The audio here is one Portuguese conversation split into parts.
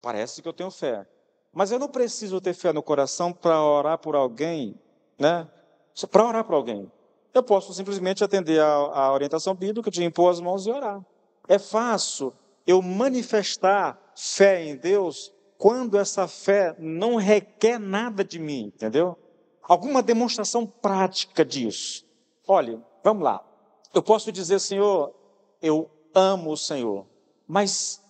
parece que eu tenho fé. Mas eu não preciso ter fé no coração para orar por alguém, né? Para orar por alguém. Eu posso simplesmente atender a orientação bíblica de impor as mãos e orar. É fácil eu manifestar fé em Deus quando essa fé não requer nada de mim, entendeu? Alguma demonstração prática disso. Olha, vamos lá. Eu posso dizer, Senhor, eu amo o Senhor, mas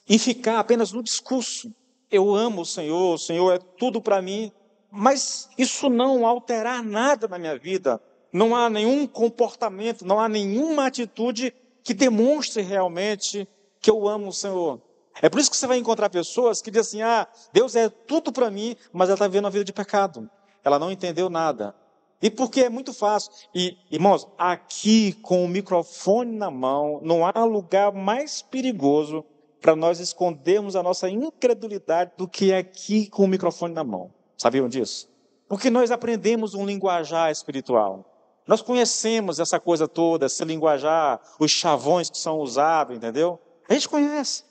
e ficar apenas no discurso. Eu amo o Senhor é tudo para mim, mas isso não alterar nada na minha vida. Não há nenhum comportamento, não há nenhuma atitude que demonstre realmente que eu amo o Senhor. É por isso que você vai encontrar pessoas que dizem assim, Deus é tudo para mim, mas ela está vivendo uma vida de pecado. Ela não entendeu nada. E porque é muito fácil. E, irmãos, aqui com o microfone na mão, não há lugar mais perigoso para nós escondermos a nossa incredulidade do que aqui com o microfone na mão. Sabiam disso? Porque nós aprendemos um linguajar espiritual. Nós conhecemos essa coisa toda, esse linguajar, os chavões que são usados, entendeu? A gente conhece.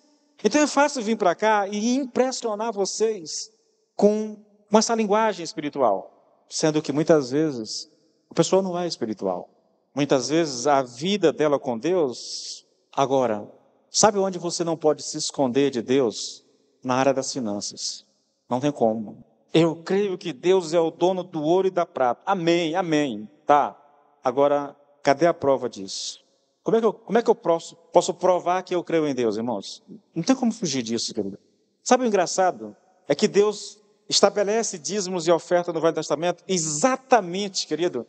Então é fácil vir para cá e impressionar vocês com essa linguagem espiritual. Sendo que muitas vezes a pessoa não é espiritual. Muitas vezes a vida dela com Deus... Agora, sabe onde você não pode se esconder de Deus? Na área das finanças. Não tem como. Eu creio que Deus é o dono do ouro e da prata. Amém, amém. Tá. Agora, cadê a prova disso? Como é que eu posso provar que eu creio em Deus, irmãos? Não tem como fugir disso, querido. Sabe o engraçado? É que Deus estabelece dízimos e oferta no Velho Testamento exatamente, querido.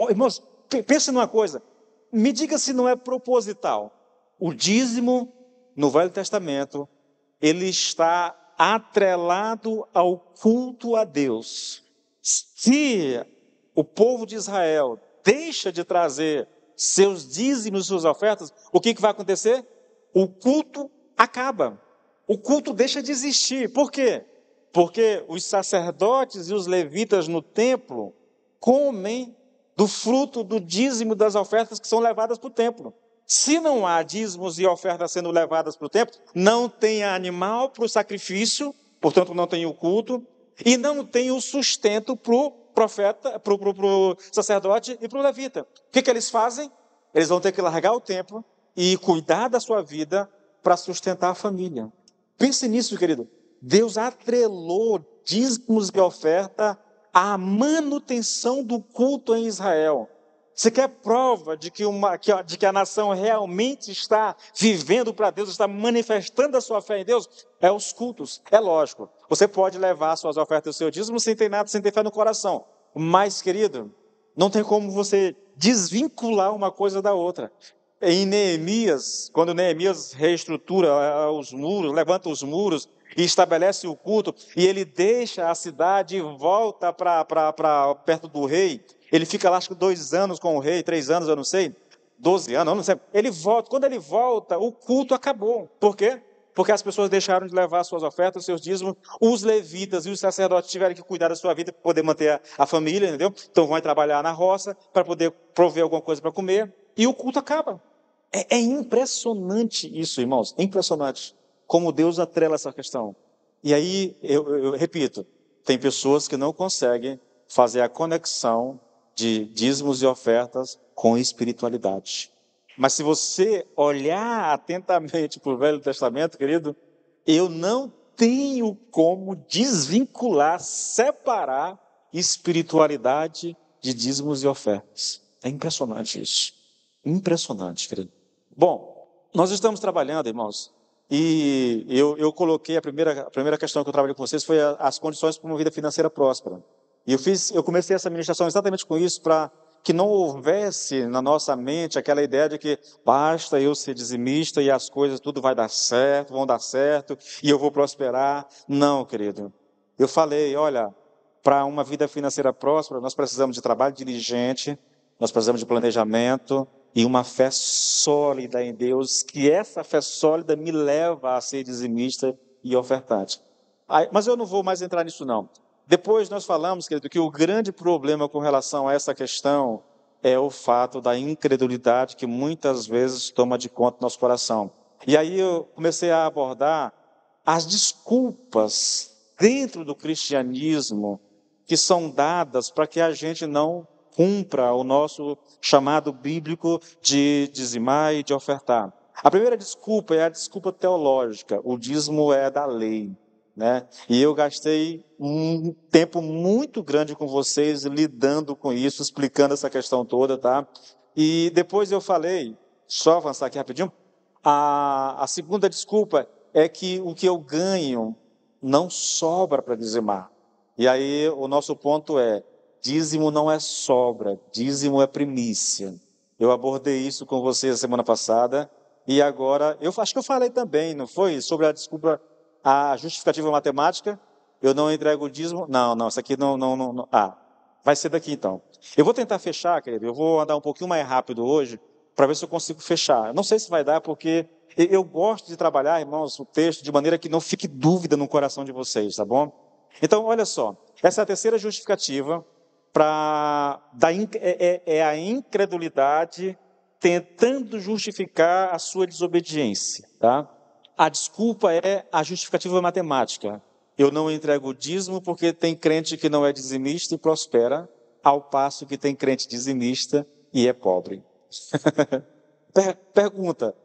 Irmãos, pense numa coisa. Me diga se não é proposital. O dízimo no Velho Testamento, ele está atrelado ao culto a Deus. Se o povo de Israel deixa de trazer seus dízimos e suas ofertas, o que vai acontecer? O culto acaba. O culto deixa de existir. Por quê? Porque os sacerdotes e os levitas no templo comem do fruto do dízimo das ofertas que são levadas para o templo. Se não há dízimos e ofertas sendo levadas para o templo, não tem animal para o sacrifício, portanto não tem o culto, e não tem o sustento para o profeta, para o sacerdote e para o levita. O que eles fazem? Eles vão ter que largar o templo e cuidar da sua vida para sustentar a família. Pense nisso, querido. Deus atrelou dízimos e oferta à manutenção do culto em Israel. Você quer prova de que a nação realmente está vivendo para Deus, está manifestando a sua fé em Deus? É os cultos. É lógico. Você pode levar suas ofertas e o seu dízimo sem ter nada, sem ter fé no coração. Mas, querido, não tem como você desvincular uma coisa da outra. Em Neemias, quando Neemias reestrutura os muros, levanta os muros e estabelece o culto, e ele deixa a cidade e volta para perto do rei, ele fica lá, acho que 2 anos com o rei, 3 anos, eu não sei, 12 anos, eu não sei. Ele volta, quando ele volta, o culto acabou. Por quê? Porque as pessoas deixaram de levar suas ofertas, seus dízimos, os levitas e os sacerdotes tiveram que cuidar da sua vida para poder manter a família, entendeu? Então vão trabalhar na roça para poder prover alguma coisa para comer, e o culto acaba. É impressionante isso, irmãos, é impressionante como Deus atrela essa questão. E aí, eu repito, tem pessoas que não conseguem fazer a conexão de dízimos e ofertas com espiritualidade. Mas se você olhar atentamente para o Velho Testamento, querido, eu não tenho como desvincular, separar espiritualidade de dízimos e ofertas. É impressionante isso. Impressionante, querido. Bom, nós estamos trabalhando, irmãos, e eu coloquei a primeira questão que eu trabalhei com vocês foi as condições para uma vida financeira próspera. E eu comecei essa ministração exatamente com isso, para que não houvesse na nossa mente aquela ideia de que basta eu ser dizimista e as coisas tudo vai dar certo, vão dar certo, e eu vou prosperar. Não, querido. Eu falei, olha, para uma vida financeira próspera, nós precisamos de trabalho diligente, nós precisamos de planejamento e uma fé sólida em Deus, que essa fé sólida me leva a ser dizimista e ofertante. Mas eu não vou mais entrar nisso, não. Depois nós falamos, querido, que o grande problema com relação a essa questão é o fato da incredulidade que muitas vezes toma de conta do nosso coração. E aí eu comecei a abordar as desculpas dentro do cristianismo que são dadas para que a gente não cumpra o nosso chamado bíblico de dizimar e de ofertar. A primeira desculpa é a desculpa teológica, o dízimo é da lei, né? E eu gastei um tempo muito grande com vocês lidando com isso, explicando essa questão toda, tá? E depois eu falei, só avançar aqui rapidinho, a segunda desculpa é que o que eu ganho não sobra para dizimar. E aí o nosso ponto é, dízimo não é sobra, dízimo é primícia. Eu abordei isso com vocês a semana passada, e agora, eu acho que eu falei também, não foi? Sobre a desculpa, a justificativa matemática, eu não entrego o dízimo, não, isso aqui não. Vai ser daqui então. Eu vou tentar fechar, querido, eu vou andar um pouquinho mais rápido hoje, para ver se eu consigo fechar. Não sei se vai dar, porque eu gosto de trabalhar, irmãos, o texto de maneira que não fique dúvida no coração de vocês, tá bom? Então, olha só, essa é a terceira justificativa é a incredulidade tentando justificar a sua desobediência, tá? A desculpa é a justificativa matemática. Eu não entrego o dízimo porque tem crente que não é dizimista e prospera, ao passo que tem crente dizimista e é pobre. Pergunta,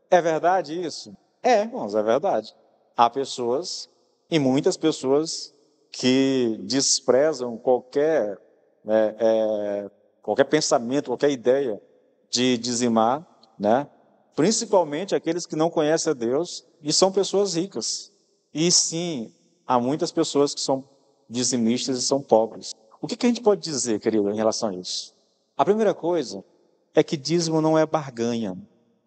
é verdade isso? É, irmãos, é verdade. Há pessoas, e muitas pessoas, que desprezam qualquer pensamento, qualquer ideia de dizimar, né? Principalmente aqueles que não conhecem a Deus e são pessoas ricas. E sim, há muitas pessoas que são dizimistas e são pobres. O que a gente pode dizer, querido, em relação a isso? A primeira coisa é que dízimo não é barganha,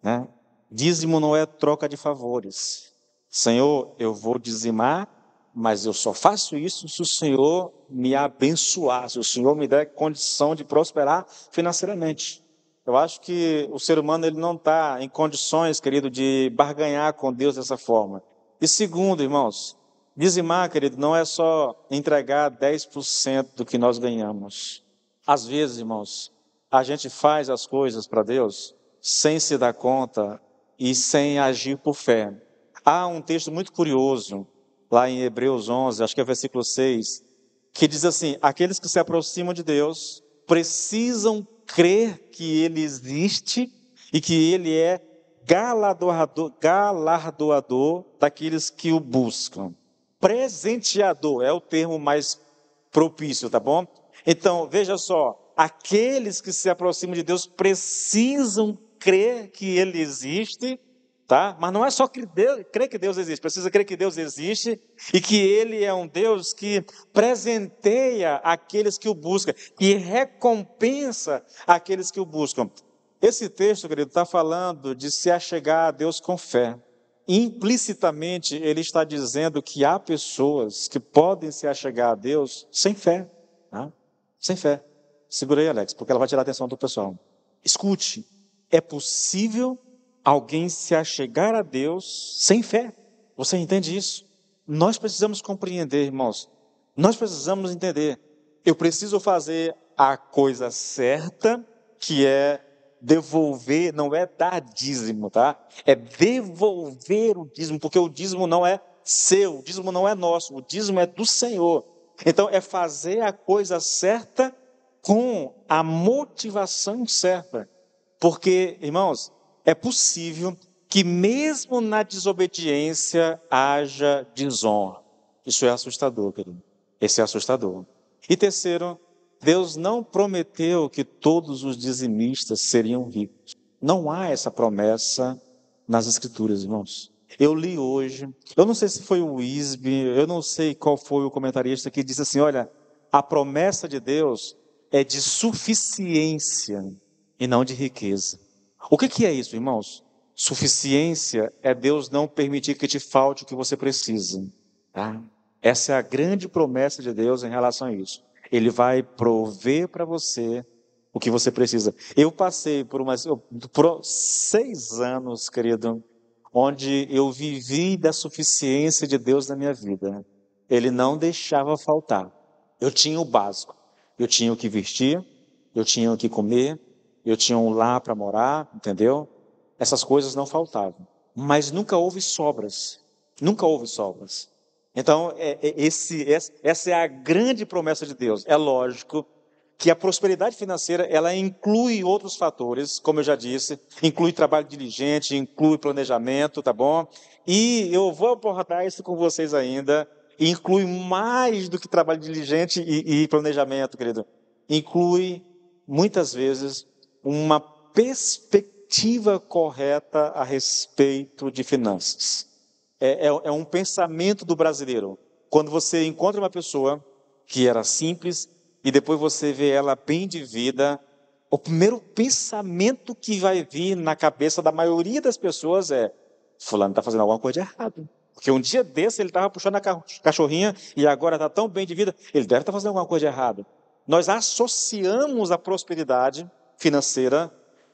né? Dízimo não é troca de favores. Senhor, eu vou dizimar, mas eu só faço isso se o Senhor me abençoar, se o Senhor me der condição de prosperar financeiramente. Eu acho que o ser humano ele não está em condições, querido, de barganhar com Deus dessa forma. E segundo, irmãos, dizimar, querido, não é só entregar 10% do que nós ganhamos. Às vezes, irmãos, a gente faz as coisas para Deus sem se dar conta e sem agir por fé. Há um texto muito curioso, lá em Hebreus 11, acho que é versículo 6, que diz assim, aqueles que se aproximam de Deus precisam crer que Ele existe e que Ele é galardoador daqueles que o buscam. Presenteador é o termo mais propício, tá bom? Então, veja só, aqueles que se aproximam de Deus precisam crer que Ele existe, tá? Mas não é só crer que Deus existe, precisa crer que Deus existe e que Ele é um Deus que presenteia aqueles que o buscam, que recompensa aqueles que o buscam. Esse texto, querido, está falando de se achegar a Deus com fé. Implicitamente, ele está dizendo que há pessoas que podem se achegar a Deus sem fé. Tá? Sem fé. Segura aí, Alex, porque ela vai tirar a atenção do pessoal. Escute, é possível alguém se achegar a Deus sem fé. Você entende isso? Nós precisamos compreender, irmãos. Nós precisamos entender. Eu preciso fazer a coisa certa, que é devolver, não é dar dízimo, tá? É devolver o dízimo, porque o dízimo não é seu, o dízimo não é nosso, o dízimo é do Senhor. Então, é fazer a coisa certa com a motivação certa. Porque, irmãos, é possível que mesmo na desobediência haja desonra. Isso é assustador, querido. Esse é assustador. E terceiro, Deus não prometeu que todos os dizimistas seriam ricos. Não há essa promessa nas Escrituras, irmãos. Eu li hoje, eu não sei se foi o Wisby, eu não sei qual foi o comentarista que disse assim, olha, a promessa de Deus é de suficiência e não de riqueza. O que é isso, irmãos? Suficiência é Deus não permitir que te falte o que você precisa. Tá? Essa é a grande promessa de Deus em relação a isso. Ele vai prover para você o que você precisa. Eu passei por 6 anos, querido, onde eu vivi da suficiência de Deus na minha vida. Ele não deixava faltar. Eu tinha o básico. Eu tinha o que vestir, eu tinha o que comer, eu tinha um lar para morar, entendeu? Essas coisas não faltavam. Mas nunca houve sobras. Nunca houve sobras. Então, essa é a grande promessa de Deus. É lógico que a prosperidade financeira, ela inclui outros fatores, como eu já disse, inclui trabalho diligente, inclui planejamento, tá bom? E eu vou abordar isso com vocês ainda, inclui mais do que trabalho diligente e planejamento, querido. Inclui, muitas vezes, uma perspectiva correta a respeito de finanças. É um pensamento do brasileiro. Quando você encontra uma pessoa que era simples e depois você vê ela bem de vida, o primeiro pensamento que vai vir na cabeça da maioria das pessoas é: fulano está fazendo alguma coisa de errado. Porque um dia desse ele estava puxando a cachorrinha e agora está tão bem de vida, ele deve estar fazendo alguma coisa de errado. Nós associamos a prosperidade financeira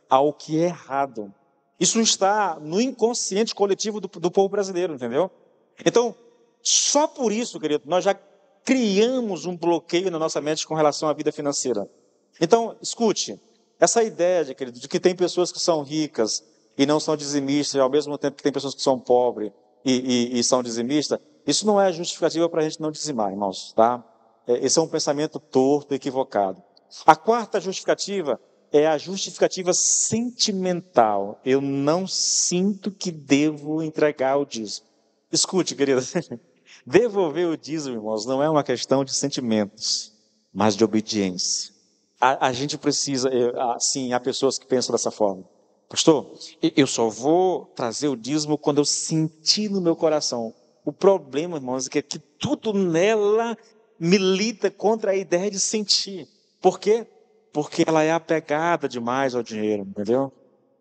ao que é errado. Isso está no inconsciente coletivo do povo brasileiro, entendeu? Então, só por isso, querido, nós já criamos um bloqueio na nossa mente com relação à vida financeira. Então, escute, essa ideia, querido, de que tem pessoas que são ricas e não são dizimistas, ao mesmo tempo que tem pessoas que são pobres e são dizimistas, isso não é justificativa para a gente não dizimar, irmãos, tá? Esse é um pensamento torto, equivocado. A quarta justificativa é a justificativa sentimental. Eu não sinto que devo entregar o dízimo. Escute, querida, devolver o dízimo, irmãos, não é uma questão de sentimentos, mas de obediência. A gente precisa, sim, há pessoas que pensam dessa forma. Pastor, eu só vou trazer o dízimo quando eu sentir no meu coração. O problema, irmãos, é que tudo nela milita contra a ideia de sentir. Por quê? Porque ela é apegada demais ao dinheiro, entendeu?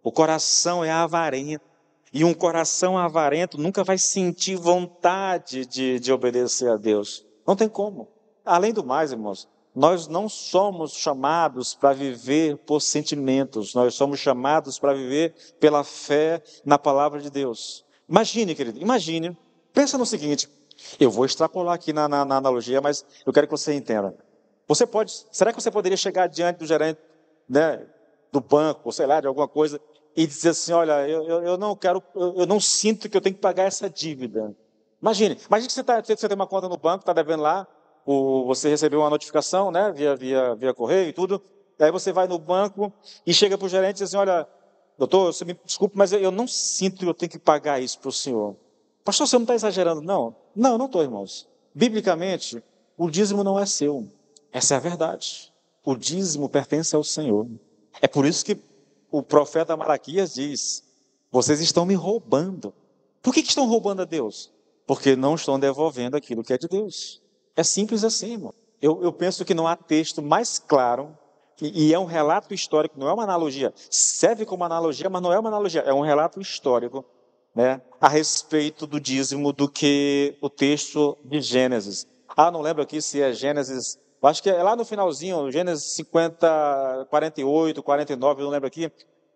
O coração é avarento. E um coração avarento nunca vai sentir vontade de obedecer a Deus. Não tem como. Além do mais, irmãos, nós não somos chamados para viver por sentimentos. Nós somos chamados para viver pela fé na palavra de Deus. Imagine, querido, imagine. Pensa no seguinte. Eu vou extrapolar aqui na analogia, mas eu quero que você entenda. Será que você poderia chegar diante do gerente, né, do banco, ou sei lá, de alguma coisa, e dizer assim: olha, eu não quero, eu não sinto que eu tenho que pagar essa dívida. Imagine que você tem uma conta no banco, está devendo lá, você recebeu uma notificação, né, via correio e tudo, e aí você vai no banco e chega para o gerente e diz assim: olha, doutor, você me desculpe, mas eu não sinto que eu tenho que pagar isso para o senhor. Pastor, você não está exagerando? Não, não estou, irmãos. Biblicamente, o dízimo não é seu. Essa é a verdade. O dízimo pertence ao Senhor. É por isso que o profeta Malaquias diz: vocês estão me roubando. Por que estão roubando a Deus? Porque não estão devolvendo aquilo que é de Deus. É simples assim, irmão. Eu penso que não há texto mais claro, e é um relato histórico, não é uma analogia. Serve como analogia, mas não é uma analogia. É um relato histórico, né, a respeito do dízimo do que o texto de Gênesis. Não lembro aqui se é Gênesis, acho que é lá no finalzinho, Gênesis 50, 48, 49, não lembro aqui,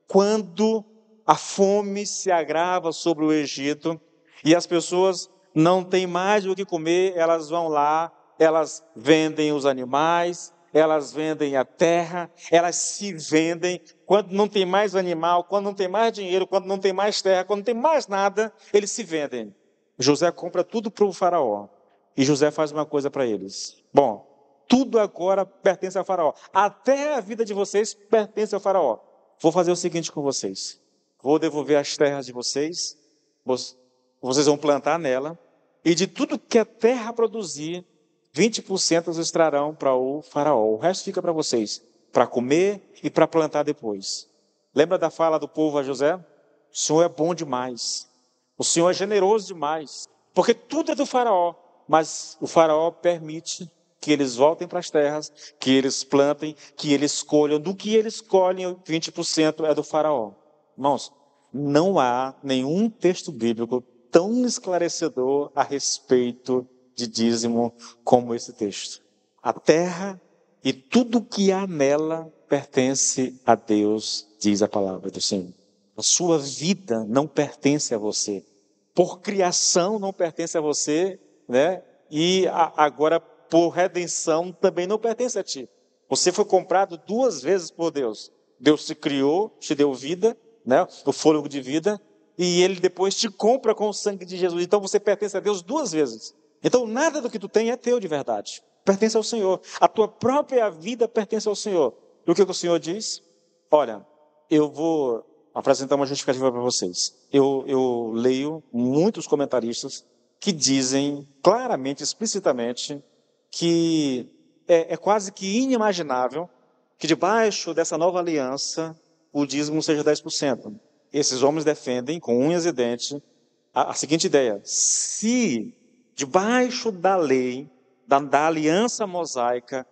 quando a fome se agrava sobre o Egito e as pessoas não têm mais o que comer, elas vão lá, elas vendem os animais, elas vendem a terra, elas se vendem. Quando não tem mais animal, quando não tem mais dinheiro, quando não tem mais terra, quando não tem mais nada, eles se vendem. José compra tudo para o faraó. E José faz uma coisa para eles: bom, tudo agora pertence ao faraó. Até a vida de vocês pertence ao faraó. Vou fazer o seguinte com vocês: vou devolver as terras de vocês, vocês vão plantar nela, e de tudo que a terra produzir, 20% vocês trarão para o faraó. O resto fica para vocês, para comer e para plantar depois. Lembra da fala do povo a José? O Senhor é bom demais. O Senhor é generoso demais. Porque tudo é do faraó. Mas o faraó permite que eles voltem para as terras, que eles plantem, que eles colham. Do que eles colhem, 20% é do faraó. Irmãos, não há nenhum texto bíblico tão esclarecedor a respeito de dízimo como esse texto. A terra e tudo que há nela pertence a Deus, diz a palavra do Senhor. A sua vida não pertence a você. Por criação não pertence a você, né? E agora por redenção também não pertence a ti. Você foi comprado 2 vezes por Deus. Deus te criou, te deu vida, né? O fôlego de vida, e Ele depois te compra com o sangue de Jesus. Então você pertence a Deus duas vezes. Então nada do que tu tem é teu de verdade. Pertence ao Senhor. A tua própria vida pertence ao Senhor. E o que o Senhor diz? Olha, eu vou apresentar uma justificativa para vocês. Eu leio muitos comentaristas que dizem claramente, explicitamente, que é quase que inimaginável que debaixo dessa nova aliança o dízimo seja 10%. Esses homens defendem, com unhas e dentes, a seguinte ideia: se debaixo da lei, da aliança mosaica,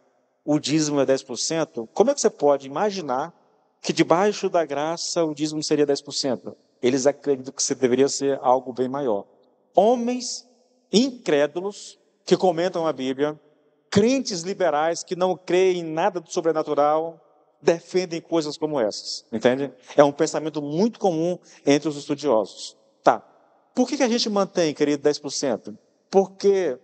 o dízimo é 10%, como é que você pode imaginar que debaixo da graça o dízimo seria 10%? Eles acreditam que deveria ser algo bem maior. Homens incrédulos que comentam a Bíblia, crentes liberais que não creem em nada do sobrenatural, defendem coisas como essas, entende? É um pensamento muito comum entre os estudiosos. Tá, por que a gente mantém, querido, 10%? Porque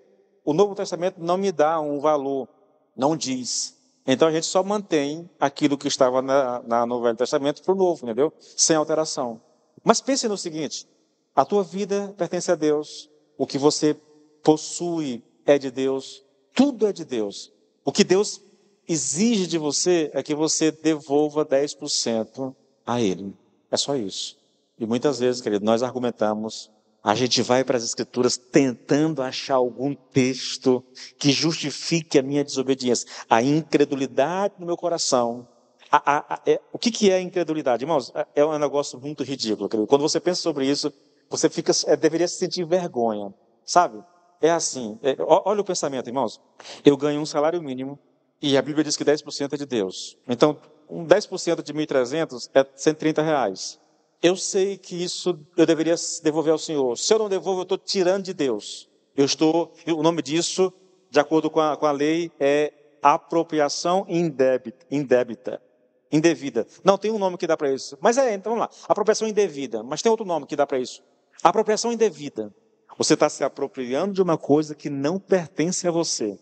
o Novo Testamento não me dá um valor, não diz. Então a gente só mantém aquilo que estava no Velho Testamento para o Novo, entendeu? Sem alteração. Mas pense no seguinte: a tua vida pertence a Deus, o que você possui é de Deus, tudo é de Deus. O que Deus exige de você é que você devolva 10% a Ele. É só isso. E muitas vezes, querido, nós argumentamos, a gente vai para as Escrituras tentando achar algum texto que justifique a minha desobediência, a incredulidade no meu coração. O que é a incredulidade? Irmãos, é um negócio muito ridículo, querido. Quando você pensa sobre isso, você deveria se sentir vergonha, sabe? É assim, olha o pensamento, irmãos. Eu ganho um salário mínimo e a Bíblia diz que 10% é de Deus. Então, 10% de 1.300 é R$ 130. Eu sei que isso eu deveria devolver ao Senhor. Se eu não devolvo, eu estou tirando de Deus. O nome disso, de acordo com a lei, é apropriação indébita. Indevida. Não, tem um nome que dá para isso. Mas então vamos lá. Apropriação indevida. Mas tem outro nome que dá para isso. Apropriação indevida. Você está se apropriando de uma coisa que não pertence a você.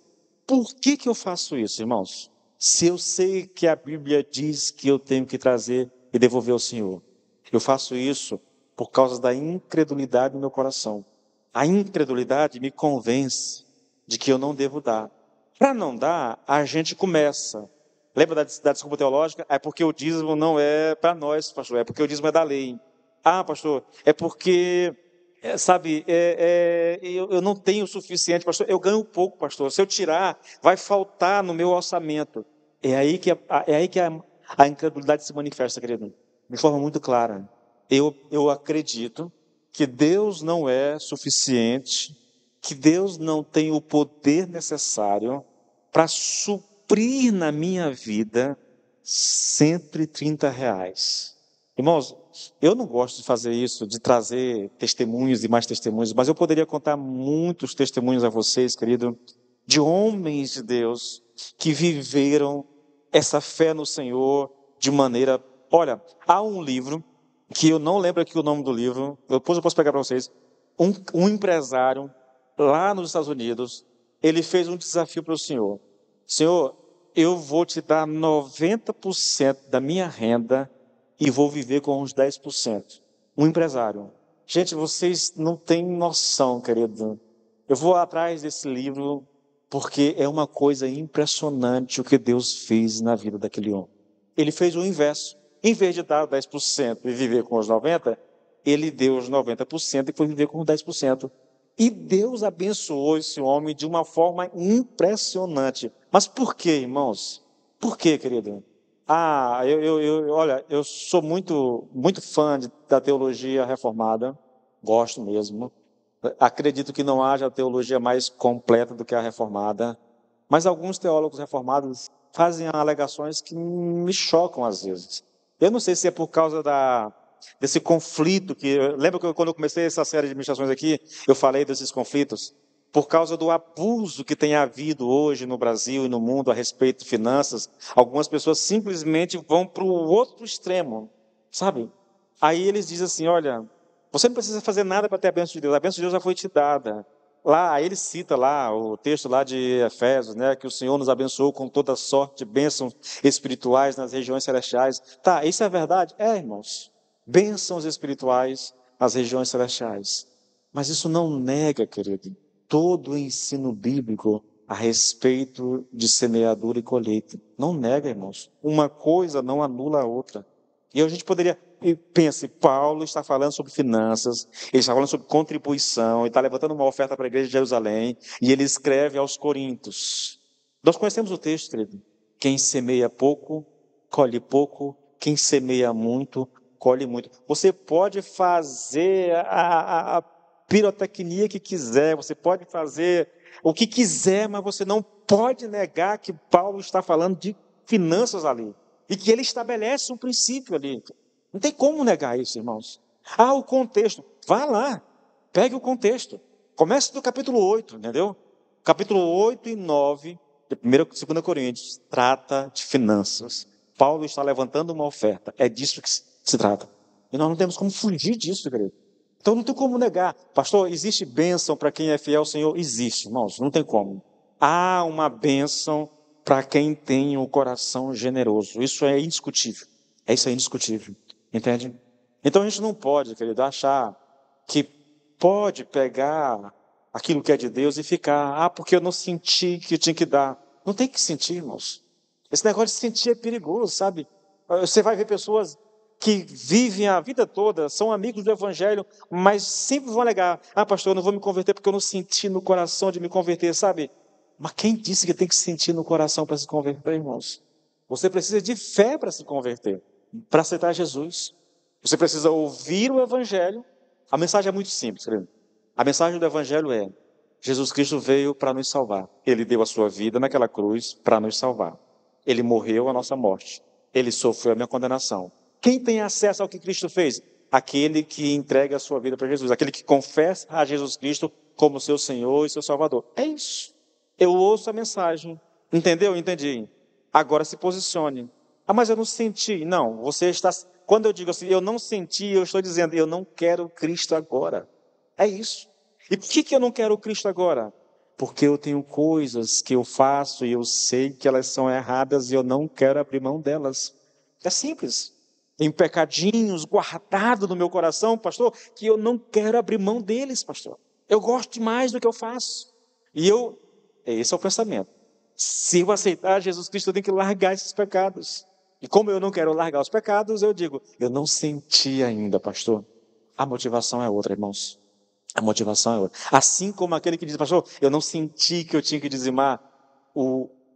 Por que eu faço isso, irmãos? Se eu sei que a Bíblia diz que eu tenho que trazer e devolver ao Senhor. Eu faço isso por causa da incredulidade no meu coração. A incredulidade me convence de que eu não devo dar. Para não dar, a gente começa. Lembra da desculpa teológica? É porque o dízimo não é para nós, pastor. É porque o dízimo é da lei. Ah, pastor, é porque, eu não tenho o suficiente, pastor. Eu ganho pouco, pastor. Se eu tirar, vai faltar no meu orçamento. É aí que a incredulidade se manifesta, querido. De forma muito clara. Eu acredito que Deus não é suficiente, que Deus não tem o poder necessário para suprir na minha vida R$ 130. Irmãos, eu não gosto de fazer isso, de trazer testemunhos e mais testemunhos, mas eu poderia contar muitos testemunhos a vocês, querido, de homens de Deus que viveram essa fé no Senhor de maneira... Olha, há um livro, que eu não lembro aqui o nome do livro, depois eu posso pegar para vocês. Um empresário, lá nos Estados Unidos, ele fez um desafio para o Senhor. Senhor, eu vou te dar 90% da minha renda e vou viver com uns 10%. Um empresário. Gente, vocês não têm noção, querido. Eu vou atrás desse livro porque é uma coisa impressionante o que Deus fez na vida daquele homem. Ele fez o inverso. Em vez de dar 10% e viver com os 90%, ele deu os 90% e foi viver com os 10%. E Deus abençoou esse homem de uma forma impressionante. Mas por quê, irmãos? Por quê, querido? Olha, eu sou muito, muito fã da teologia reformada. Gosto mesmo. Acredito que não haja teologia mais completa do que a reformada. Mas alguns teólogos reformados fazem alegações que me chocam às vezes. Eu não sei se é por causa desse conflito lembra que quando eu comecei essa série de ministrações aqui, eu falei desses conflitos? Por causa do abuso que tem havido hoje no Brasil e no mundo a respeito de finanças, algumas pessoas simplesmente vão para o outro extremo, sabe? Aí eles dizem assim, olha, você não precisa fazer nada para ter a bênção de Deus, a bênção de Deus já foi te dada. Lá, aí ele cita lá o texto lá de Efésios, né, que o Senhor nos abençoou com toda sorte de bênçãos espirituais nas regiões celestiais. Tá, isso é verdade? É, irmãos. Bênçãos espirituais as regiões celestiais. Mas isso não nega, querido, todo o ensino bíblico a respeito de semeadura e colheita. Não nega, irmãos. Uma coisa não anula a outra. E a gente poderia, e pense, Paulo está falando sobre finanças, ele está falando sobre contribuição, ele está levantando uma oferta para a igreja de Jerusalém, e ele escreve aos Coríntios. Nós conhecemos o texto, querido. Quem semeia pouco, colhe pouco. Quem semeia muito, colhe muito. Você pode fazer a pirotecnia que quiser, você pode fazer o que quiser, mas você não pode negar que Paulo está falando de finanças ali. E que ele estabelece um princípio ali. Não tem como negar isso, irmãos. O contexto. Vá lá, pegue o contexto. Comece do capítulo 8, entendeu? Capítulo 8 e 9, de 1 e 2 Coríntios, trata de finanças. Paulo está levantando uma oferta. É disso que se trata. E nós não temos como fugir disso, querido. Então não tem como negar. Pastor, existe bênção para quem é fiel ao Senhor? Existe, irmãos, não tem como. Há uma bênção para quem tem um coração generoso. Isso é indiscutível. Isso é indiscutível. Entende? Então a gente não pode, querido, achar que pode pegar aquilo que é de Deus e ficar, porque eu não senti que eu tinha que dar. Não tem que sentir, irmãos. Esse negócio de sentir é perigoso, sabe? Você vai ver pessoas que vivem a vida toda, são amigos do Evangelho, mas sempre vão alegar, pastor, eu não vou me converter porque eu não senti no coração de me converter, sabe? Mas quem disse que tem que sentir no coração para se converter, irmãos? Você precisa de fé para se converter, para aceitar Jesus. Você precisa ouvir o Evangelho. A mensagem é muito simples, querido. A mensagem do Evangelho é, Jesus Cristo veio para nos salvar. Ele deu a sua vida naquela cruz para nos salvar. Ele morreu a nossa morte. Ele sofreu a minha condenação. Quem tem acesso ao que Cristo fez? Aquele que entrega a sua vida para Jesus. Aquele que confessa a Jesus Cristo como seu Senhor e seu Salvador. É isso. Eu ouço a mensagem. Entendeu? Entendi. Agora se posicione. Mas eu não senti. Não, você está... Quando eu digo assim, eu não senti, eu estou dizendo, eu não quero Cristo agora. É isso. E por que eu não quero Cristo agora? Porque eu tenho coisas que eu faço e eu sei que elas são erradas e eu não quero abrir mão delas. É simples. Tem pecadinhos guardados no meu coração, pastor, que eu não quero abrir mão deles, pastor. Eu gosto demais do que eu faço. Esse é o pensamento. Se eu aceitar Jesus Cristo, eu tenho que largar esses pecados. E como eu não quero largar os pecados, eu digo, eu não senti ainda, pastor. A motivação é outra, irmãos. A motivação é outra. Assim como aquele que diz, pastor, eu não senti que eu tinha que dizimar.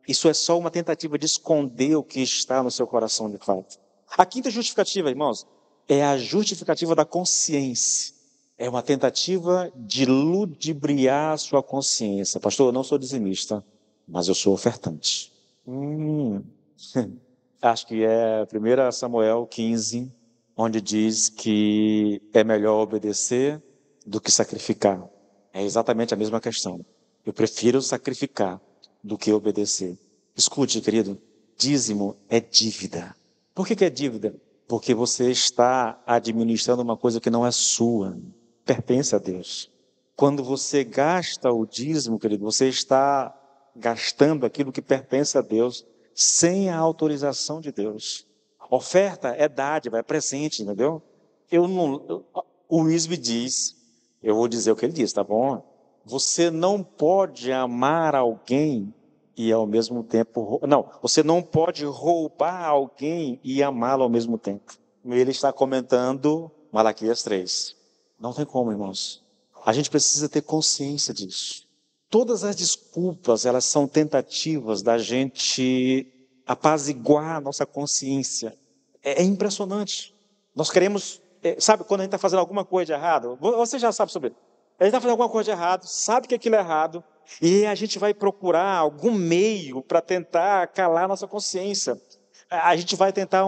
Isso é só uma tentativa de esconder o que está no seu coração de fato. A quinta justificativa, irmãos, é a justificativa da consciência. É uma tentativa de ludibriar a sua consciência. Pastor, eu não sou dizimista, mas eu sou ofertante. Acho que é 1 Samuel 15, onde diz que é melhor obedecer do que sacrificar. É exatamente a mesma questão. Eu prefiro sacrificar do que obedecer. Escute, querido, dízimo é dívida. Por que é dívida? Porque você está administrando uma coisa que não é sua, pertence a Deus. Quando você gasta o dízimo, querido, você está gastando aquilo que pertence a Deus, sem a autorização de Deus. Oferta é dádiva, é presente, entendeu? O Luiz me diz, eu vou dizer o que ele diz, tá bom? Você não pode amar alguém e ao mesmo tempo... Não, você não pode roubar alguém e amá-lo ao mesmo tempo. Ele está comentando Malaquias 3. Não tem como, irmãos. A gente precisa ter consciência disso. Todas as desculpas, elas são tentativas da gente apaziguar a nossa consciência. É impressionante. Nós queremos, sabe, quando a gente está fazendo alguma coisa de errado, você já sabe sobre isso. A gente está fazendo alguma coisa de errado, sabe que aquilo é errado, e a gente vai procurar algum meio para tentar calar a nossa consciência. A gente vai tentar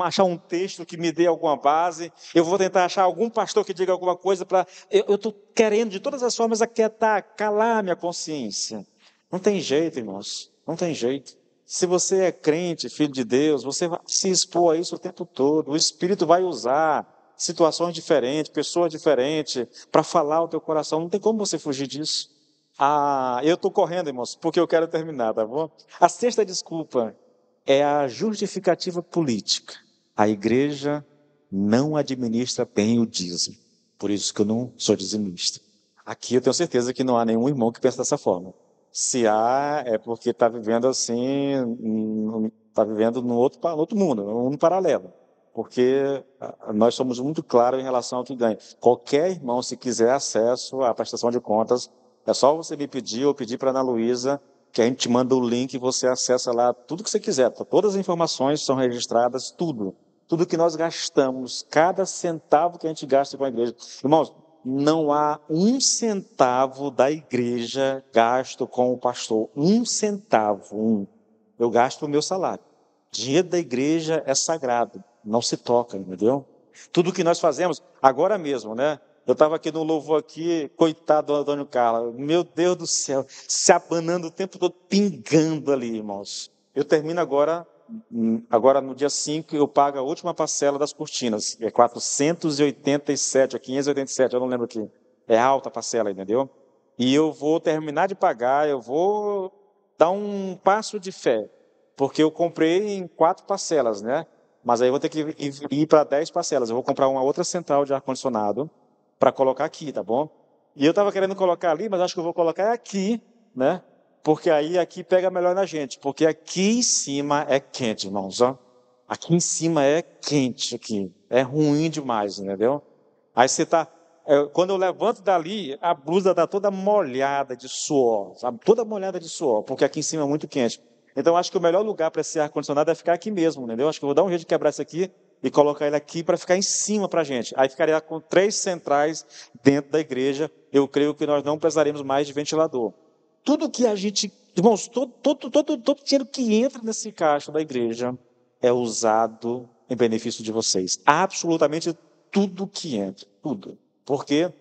achar um texto que me dê alguma base, eu vou tentar achar algum pastor que diga alguma coisa para... Eu estou querendo de todas as formas aquietar, calar a minha consciência. Não tem jeito, irmãos, não tem jeito. Se você é crente, filho de Deus, você vai se expor a isso o tempo todo. O Espírito vai usar situações diferentes, pessoas diferentes, para falar o teu coração. Não tem como você fugir disso. Eu estou correndo, irmãos, porque eu quero terminar, tá bom? A sexta desculpa é a justificativa política. A igreja não administra bem o dízimo. Por isso que eu não sou dizimista. Aqui eu tenho certeza que não há nenhum irmão que pensa dessa forma. Se há, é porque está vivendo assim, está vivendo no outro mundo, num mundo paralelo. Porque nós somos muito claros em relação ao que ganha. Qualquer irmão, se quiser acesso à prestação de contas, é só você me pedir ou pedir para a Ana Luísa, que a gente te manda o link e você acessa lá tudo que você quiser. Todas as informações são registradas, tudo. Tudo que nós gastamos, cada centavo que a gente gasta com a igreja. Irmãos, não há um centavo da igreja gasto com o pastor. Um centavo, um. Eu gasto o meu salário. Dinheiro da igreja é sagrado, não se toca, entendeu? Tudo que nós fazemos, agora mesmo, né? Eu estava aqui no louvor aqui, coitado do Antônio Carlos, meu Deus do céu, se abanando o tempo todo, pingando ali, irmãos. Eu termino agora no dia 5, eu pago a última parcela das cortinas, que é 487, 587, eu não lembro aqui. É alta a parcela, entendeu? E eu vou terminar de pagar, eu vou dar um passo de fé, porque eu comprei em 4 parcelas, né? Mas aí eu vou ter que ir para 10 parcelas. Eu vou comprar uma outra central de ar-condicionado para colocar aqui, tá bom? E eu estava querendo colocar ali, mas acho que eu vou colocar aqui, né? Porque aí aqui pega melhor na gente. Porque aqui em cima é quente, irmãos, ó. Aqui em cima é quente aqui. É ruim demais, entendeu? Aí você tá... quando eu levanto dali, a blusa está toda molhada de suor, sabe? Toda molhada de suor, porque aqui em cima é muito quente. Então, acho que o melhor lugar para esse ar-condicionado é ficar aqui mesmo, entendeu? Acho que eu vou dar um jeito de quebrar isso aqui e colocar ele aqui para ficar em cima para a gente. Aí ficaria com 3 centrais dentro da igreja. Eu creio que nós não precisaremos mais de ventilador. Tudo que a gente... Irmãos, todo dinheiro que entra nesse caixa da igreja é usado em benefício de vocês. Absolutamente tudo que entra. Tudo. Por quê?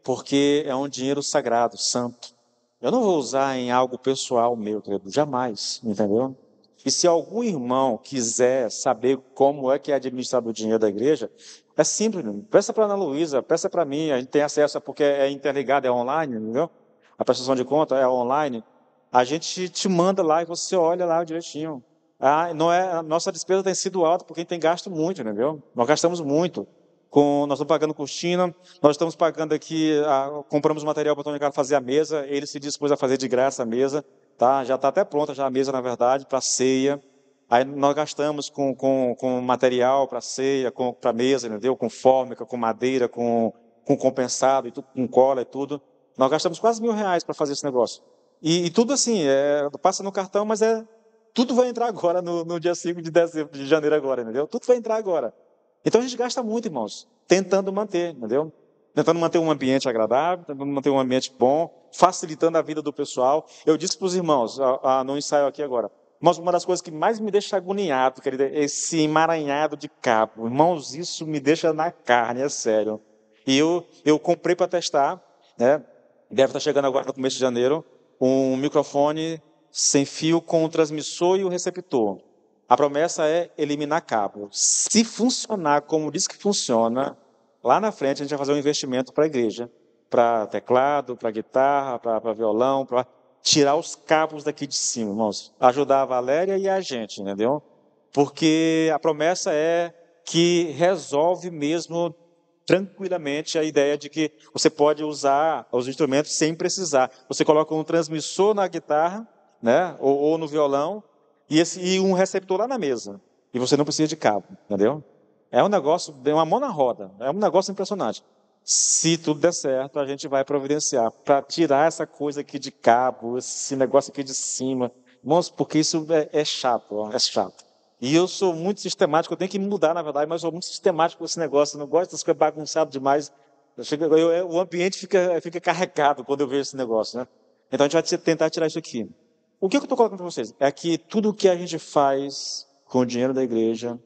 Porque é um dinheiro sagrado, santo. Eu não vou usar em algo pessoal meu, querido, jamais, entendeu? E se algum irmão quiser saber como é que é administrado o dinheiro da igreja, é simples, peça para a Ana Luísa, peça para mim, a gente tem acesso porque é interligado, é online, entendeu? A prestação de conta é online. A gente te manda lá e você olha lá direitinho. Não é, a nossa despesa tem sido alta porque a gente tem gasto muito, entendeu? Nós gastamos muito. Nós estamos pagando cortina, nós estamos pagando aqui, compramos material para o Antônio Carlos fazer a mesa, ele se dispôs a fazer de graça a mesa, tá? Já está até pronta já a mesa, na verdade, para ceia. Aí nós gastamos com material para ceia, para mesa, entendeu? Com fórmica, com madeira, com compensado, e tudo, com cola e tudo. Nós gastamos quase R$ 1.000 para fazer esse negócio. E tudo assim, passa no cartão, mas tudo vai entrar agora no dia 5 de janeiro agora, entendeu? Tudo vai entrar agora. Então a gente gasta muito, irmãos, tentando manter, entendeu? Tentando manter um ambiente agradável, tentando manter um ambiente bom, facilitando a vida do pessoal. Eu disse para os irmãos, no ensaio aqui agora, irmãos, uma das coisas que mais me deixa agoniado, querido, é esse emaranhado de cabo. Irmãos, isso me deixa na carne, é sério. E eu comprei para testar, né? Deve estar chegando agora no começo de janeiro, um microfone sem fio com o transmissor e o receptor. A promessa é eliminar cabo. Se funcionar como diz que funciona, lá na frente a gente vai fazer um investimento para a igreja, para teclado, para guitarra, para violão, para tirar os cabos daqui de cima, irmãos. Ajudar a Valéria e a gente, entendeu? Porque a promessa é que resolve mesmo tranquilamente a ideia de que você pode usar os instrumentos sem precisar. Você coloca um transmissor na guitarra, né, ou no violão, e um receptor lá na mesa. E você não precisa de cabo, entendeu? É um negócio, é uma mão na roda, é um negócio impressionante. Se tudo der certo, a gente vai providenciar para tirar essa coisa aqui de cabo, esse negócio aqui de cima. Irmãos, porque isso é chato, ó, é chato. E eu sou muito sistemático, eu tenho que mudar, na verdade, mas eu sou muito sistemático com esse negócio, eu não gosto das coisas bagunçadas demais. O ambiente fica carregado quando eu vejo esse negócio, né? Então a gente vai tentar tirar isso aqui. O que eu estou colocando para vocês? É que tudo o que a gente faz com o dinheiro da igreja,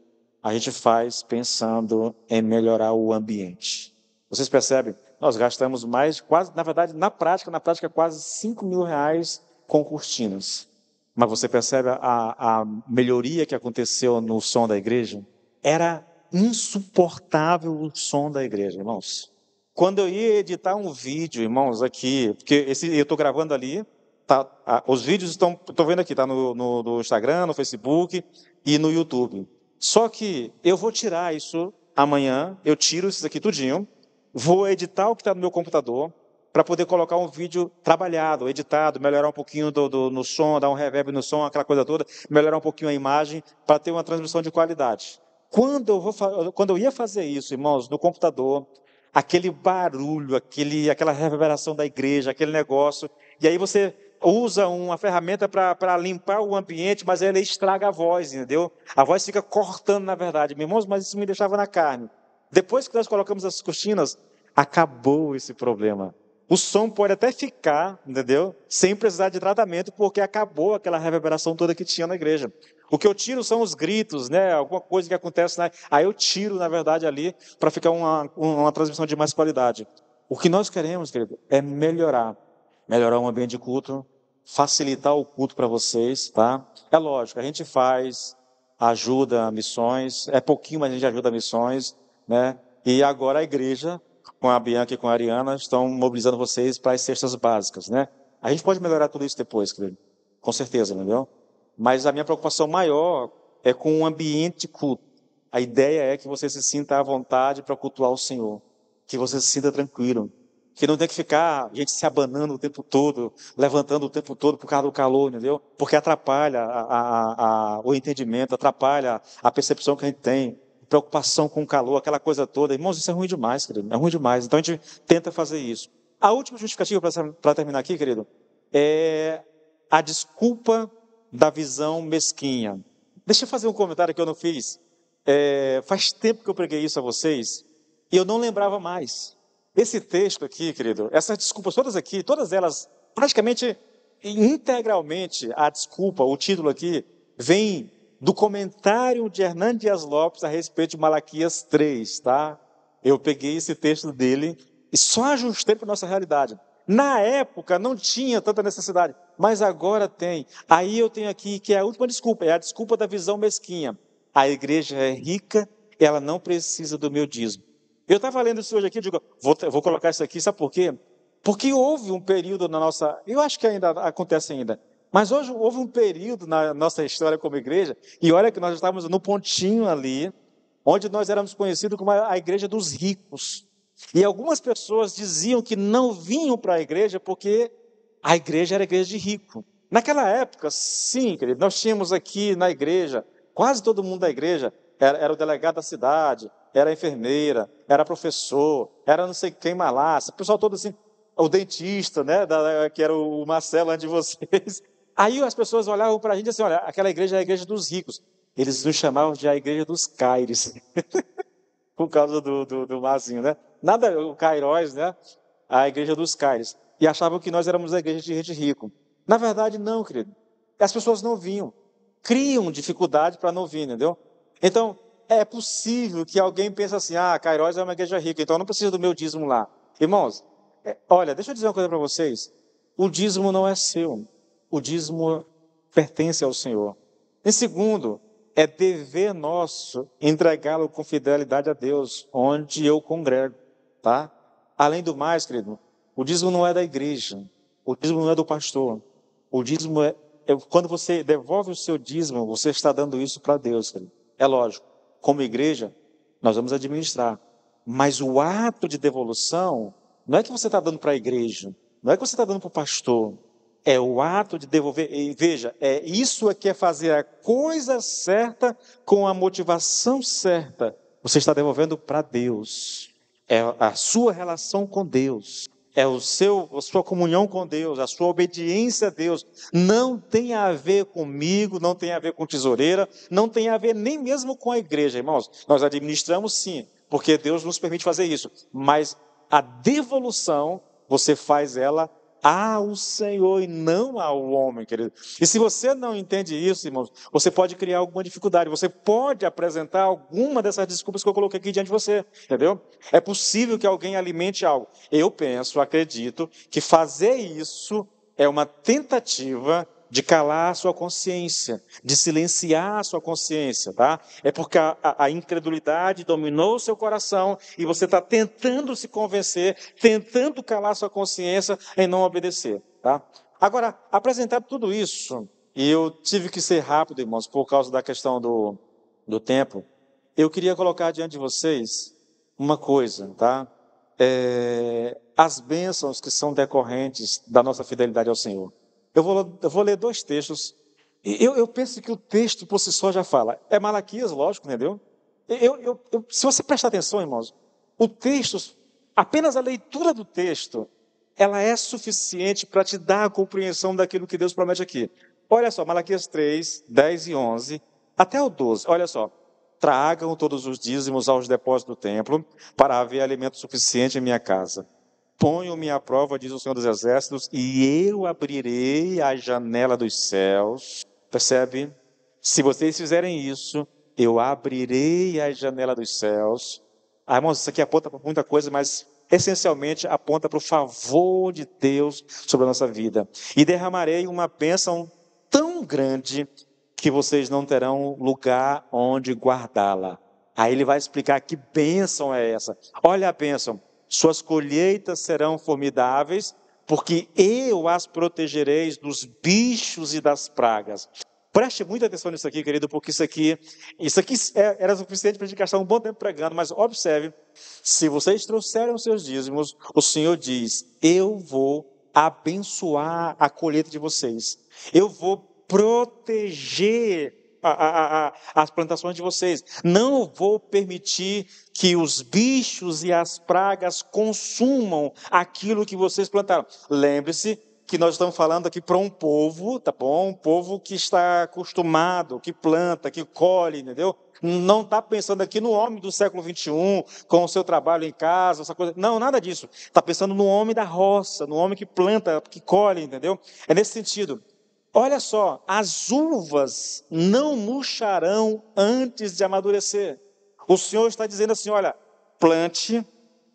a gente faz pensando em melhorar o ambiente. Vocês percebem? Nós gastamos quase, na verdade, na prática, quase R$ 5.000 com cortinas. Mas você percebe a melhoria que aconteceu no som da igreja? Era insuportável o som da igreja, irmãos. Quando eu ia editar um vídeo, irmãos, aqui, porque eu estou gravando ali, tá, os vídeos estou vendo aqui, está no Instagram, no Facebook e no YouTube. Só que eu vou tirar isso amanhã, eu tiro isso aqui tudinho, vou editar o que está no meu computador para poder colocar um vídeo trabalhado, editado, melhorar um pouquinho no som, dar um reverb no som, aquela coisa toda, melhorar um pouquinho a imagem para ter uma transmissão de qualidade. Quando eu ia fazer isso, irmãos, no computador, aquele barulho, aquela reverberação da igreja, aquele negócio, e aí você usa uma ferramenta para limpar o ambiente, mas ela estraga a voz, entendeu? A voz fica cortando, na verdade. Meus irmãos, mas isso me deixava na carne. Depois que nós colocamos as cortinas, acabou esse problema. O som pode até ficar, entendeu? Sem precisar de tratamento, porque acabou aquela reverberação toda que tinha na igreja. O que eu tiro são os gritos, né? Alguma coisa que acontece, né? Aí eu tiro, na verdade, ali, para ficar uma transmissão de mais qualidade. O que nós queremos, querido, é melhorar o ambiente de culto, facilitar o culto para vocês, tá? É lógico, a gente ajuda a missões, é pouquinho, mas a gente ajuda a missões, né? E agora a igreja, com a Bianca e com a Ariana, estão mobilizando vocês para as cestas básicas, né? A gente pode melhorar tudo isso depois, querido. Com certeza, entendeu? Mas a minha preocupação maior é com o ambiente de culto. A ideia é que você se sinta à vontade para cultuar o Senhor. Que você se sinta tranquilo. Que não tem que ficar a gente se abanando o tempo todo, levantando o tempo todo por causa do calor, entendeu? Porque atrapalha o entendimento, atrapalha a percepção que a gente tem. Preocupação com o calor, aquela coisa toda. Irmãos, isso é ruim demais, querido. É ruim demais. Então a gente tenta fazer isso. A última justificativa para terminar aqui, querido, é a desculpa da visão mesquinha. Deixa eu fazer um comentário que eu não fiz. Faz tempo que eu preguei isso a vocês e eu não lembrava mais. Esse texto aqui, querido, essas desculpas todas aqui, todas elas, praticamente, integralmente, a desculpa, o título aqui, vem do comentário de Hernán Dias Lopes a respeito de Malaquias 3, tá? Eu peguei esse texto dele e só ajustei para a nossa realidade. Na época não tinha tanta necessidade, mas agora tem. Aí eu tenho aqui que é a última desculpa, é a desculpa da visão mesquinha. A igreja é rica, ela não precisa do meu dízimo. Eu estava lendo isso hoje aqui, digo, vou colocar isso aqui, sabe por quê? Porque houve um período na nossa, eu acho que ainda acontece ainda, mas hoje houve um período na nossa história como igreja, e olha que nós estávamos no pontinho ali, onde nós éramos conhecidos como a igreja dos ricos. E algumas pessoas diziam que não vinham para a igreja porque a igreja era igreja de rico. Naquela época, sim, querido, nós tínhamos aqui na igreja, quase todo mundo da igreja era o delegado da cidade, era a enfermeira, era professor, era não sei quem mais lá, o pessoal todo assim, o dentista, né, que era o Marcelo antes de vocês. Aí as pessoas olhavam para a gente assim, olha, aquela igreja é a igreja dos ricos. Eles nos chamavam de a igreja dos Caires, por causa do Marzinho, né? Nada, o Cairóis, né? A igreja dos Caires. E achavam que nós éramos a igreja de gente rico. Na verdade, não, querido. As pessoas não vinham. Criam dificuldade para não vir, entendeu? Então, é possível que alguém pense assim, Cairóis é uma igreja rica, então eu não preciso do meu dízimo lá. Irmãos, olha, deixa eu dizer uma coisa para vocês. O dízimo não é seu. O dízimo pertence ao Senhor. Em segundo, é dever nosso entregá-lo com fidelidade a Deus, onde eu congrego, tá? Além do mais, querido, o dízimo não é da igreja, o dízimo não é do pastor, o dízimo quando você devolve o seu dízimo, você está dando isso para Deus, querido. É lógico, como igreja, nós vamos administrar, mas o ato de devolução não é que você está dando para a igreja, não é que você está dando para o pastor, é o ato de devolver. E veja, isso que é fazer a coisa certa com a motivação certa. Você está devolvendo para Deus. É a sua relação com Deus. É a sua comunhão com Deus, a sua obediência a Deus. Não tem a ver comigo, não tem a ver com tesoureira, não tem a ver nem mesmo com a igreja, irmãos. Nós administramos sim, porque Deus nos permite fazer isso. Mas a devolução, você faz ela ao Senhor e não ao homem, querido. E se você não entende isso, irmãos, você pode criar alguma dificuldade, você pode apresentar alguma dessas desculpas que eu coloquei aqui diante de você, entendeu? É possível que alguém alimente algo. Eu penso, acredito, que fazer isso é uma tentativa de calar a sua consciência, de silenciar a sua consciência, tá? É porque a incredulidade dominou o seu coração e você está tentando se convencer, tentando calar a sua consciência em não obedecer, tá? Agora, apresentado tudo isso, e eu tive que ser rápido, irmãos, por causa da questão do tempo, eu queria colocar diante de vocês uma coisa, tá? as bênçãos que são decorrentes da nossa fidelidade ao Senhor. Eu vou ler 2 textos. Eu penso que o texto por si só já fala. É Malaquias, lógico, entendeu? Se você prestar atenção, irmãos, o texto, apenas a leitura do texto, ela é suficiente para te dar a compreensão daquilo que Deus promete aqui. Olha só, Malaquias 3, 10 e 11, até o 12, olha só. Tragam todos os dízimos aos depósitos do templo, para haver alimento suficiente em minha casa. Ponham-me à prova, diz o Senhor dos Exércitos, e eu abrirei a janela dos céus. Percebe? Se vocês fizerem isso, eu abrirei a janela dos céus. Irmãos, isso aqui aponta para muita coisa, mas essencialmente aponta para o favor de Deus sobre a nossa vida. E derramarei uma bênção tão grande que vocês não terão lugar onde guardá-la. Aí ele vai explicar que bênção é essa. Olha a bênção. Suas colheitas serão formidáveis, porque eu as protegerei dos bichos e das pragas. Preste muita atenção nisso aqui, querido, porque isso aqui era suficiente para a gente gastar um bom tempo pregando, mas observe, se vocês trouxerem os seus dízimos, o Senhor diz, eu vou abençoar a colheita de vocês. Eu vou proteger as plantações de vocês. Não vou permitir que os bichos e as pragas consumam aquilo que vocês plantaram. Lembre-se que nós estamos falando aqui para um povo, tá bom? Um povo que está acostumado, que planta, que colhe, entendeu? Não está pensando aqui no homem do século 21, com o seu trabalho em casa, essa coisa. Não, nada disso. Está pensando no homem da roça, no homem que planta, que colhe, entendeu? É nesse sentido. Olha só, as uvas não murcharão antes de amadurecer. O Senhor está dizendo assim, olha, plante,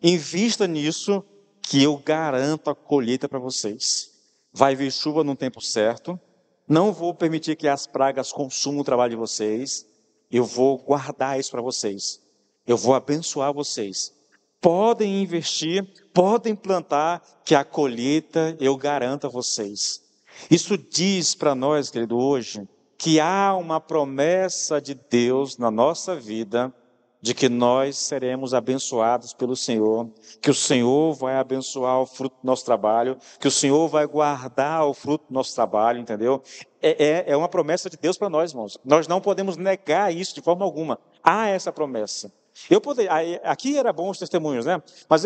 invista nisso, que eu garanto a colheita para vocês. Vai vir chuva no tempo certo, não vou permitir que as pragas consumam o trabalho de vocês, eu vou guardar isso para vocês, eu vou abençoar vocês. Podem investir, podem plantar, que a colheita eu garanto a vocês. Isso diz para nós, querido, hoje, que há uma promessa de Deus na nossa vida, de que nós seremos abençoados pelo Senhor, que o Senhor vai abençoar o fruto do nosso trabalho, que o Senhor vai guardar o fruto do nosso trabalho, entendeu? É uma promessa de Deus para nós, irmãos. Nós não podemos negar isso de forma alguma. Há essa promessa. Aqui era bom os testemunhos, né? Mas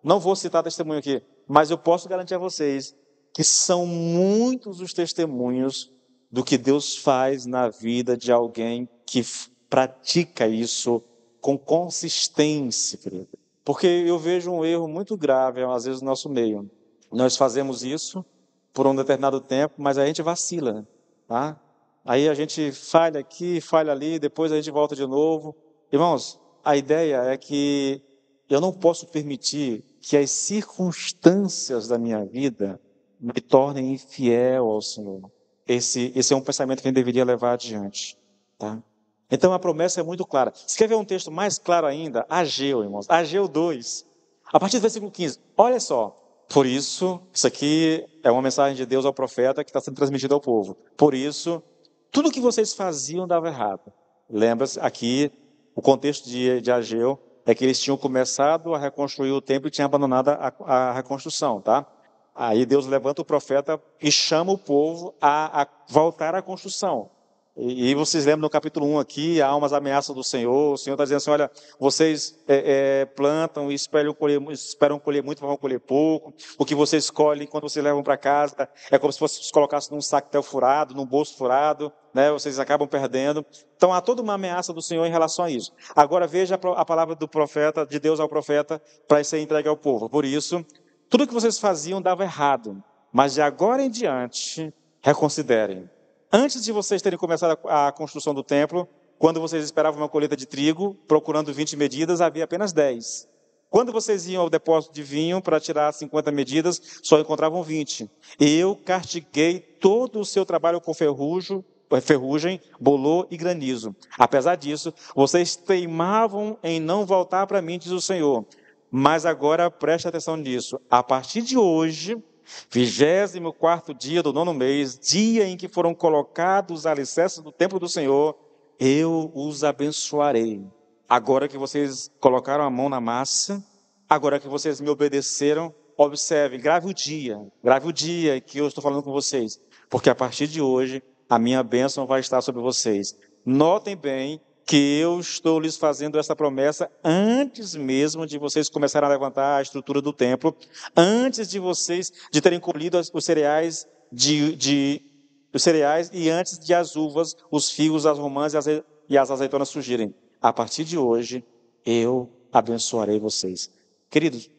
não vou citar testemunho aqui, mas eu posso garantir a vocês que são muitos os testemunhos do que Deus faz na vida de alguém que pratica isso com consistência, querido. Porque eu vejo um erro muito grave, às vezes, no nosso meio. Nós fazemos isso por um determinado tempo, mas a gente vacila, tá? Aí a gente falha aqui, falha ali, depois a gente volta de novo. Irmãos, a ideia é que eu não posso permitir que as circunstâncias da minha vida me tornem infiel ao Senhor. Esse é um pensamento que a gente deveria levar adiante, tá? Então a promessa é muito clara. Você quer ver um texto mais claro ainda? Ageu, irmãos. Ageu 2. A partir do versículo 15. Olha só. Por isso aqui é uma mensagem de Deus ao profeta que está sendo transmitida ao povo. Por isso, tudo que vocês faziam dava errado. Lembra-se, aqui, o contexto de Ageu é que eles tinham começado a reconstruir o templo e tinham abandonado a reconstrução, tá? Aí Deus levanta o profeta e chama o povo a voltar à construção. E vocês lembram no capítulo 1 aqui, há umas ameaças do Senhor. O Senhor está dizendo assim, olha, vocês plantam e esperam colher muito, mas vão colher pouco. O que vocês colhem, quando vocês levam para casa, é como se vocês colocassem num saquetel furado, num bolso furado, né? Vocês acabam perdendo. Então há toda uma ameaça do Senhor em relação a isso. Agora veja a palavra do profeta, de Deus ao profeta, para ser entregue ao povo. Por isso, tudo que vocês faziam dava errado, mas de agora em diante, reconsiderem. Antes de vocês terem começado a construção do templo, quando vocês esperavam uma colheita de trigo, procurando 20 medidas, havia apenas 10. Quando vocês iam ao depósito de vinho para tirar 50 medidas, só encontravam 20. Eu castiguei todo o seu trabalho com ferrugem, bolor e granizo. Apesar disso, vocês teimavam em não voltar para mim, diz o Senhor. Mas agora preste atenção nisso. A partir de hoje, 24º dia do 9º mês, dia em que foram colocados os alicerces do templo do Senhor, eu os abençoarei. Agora que vocês colocaram a mão na massa, Agora que vocês me obedeceram, observe, grave o dia que eu estou falando com vocês, porque a partir de hoje, a minha bênção vai estar sobre vocês. Notem bem que eu estou lhes fazendo essa promessa antes mesmo de vocês começarem a levantar a estrutura do templo, antes de vocês de terem colhido os cereais os cereais e antes de as uvas, os figos, as romãs e as azeitonas surgirem. A partir de hoje, eu abençoarei vocês. Queridos,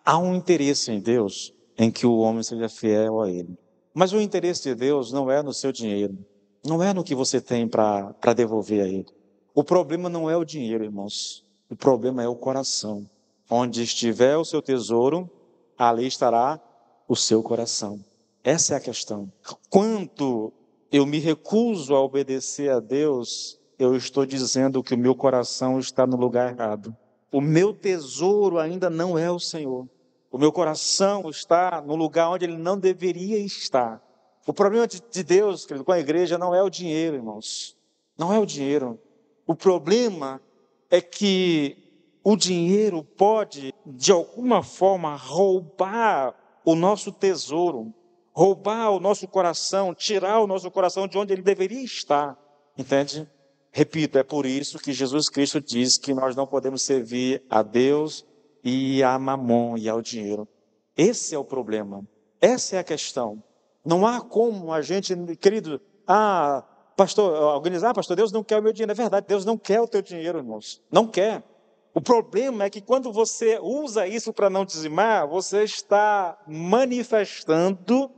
há um interesse em Deus em que o homem seja fiel a Ele. Mas o interesse de Deus não é no seu dinheiro, não é no que você tem para devolver a Ele. O problema não é o dinheiro, irmãos. O problema é o coração. Onde estiver o seu tesouro, ali estará o seu coração. Essa é a questão. Quanto eu me recuso a obedecer a Deus, eu estou dizendo que o meu coração está no lugar errado. O meu tesouro ainda não é o Senhor. O meu coração está no lugar onde ele não deveria estar. O problema de Deus, querido, com a igreja não é o dinheiro, irmãos. Não é o dinheiro. O problema é que o dinheiro pode, de alguma forma, roubar o nosso tesouro, roubar o nosso coração, tirar o nosso coração de onde ele deveria estar. Entende? Repito, é por isso que Jesus Cristo diz que nós não podemos servir a Deus e a Mamon e ao dinheiro. Esse é o problema. Essa é a questão. Não há como a gente, querido, pastor, alguém diz, pastor, Deus não quer o meu dinheiro. É verdade, Deus não quer o teu dinheiro, irmãos. Não quer. O problema é que quando você usa isso para não dizimar, você está manifestando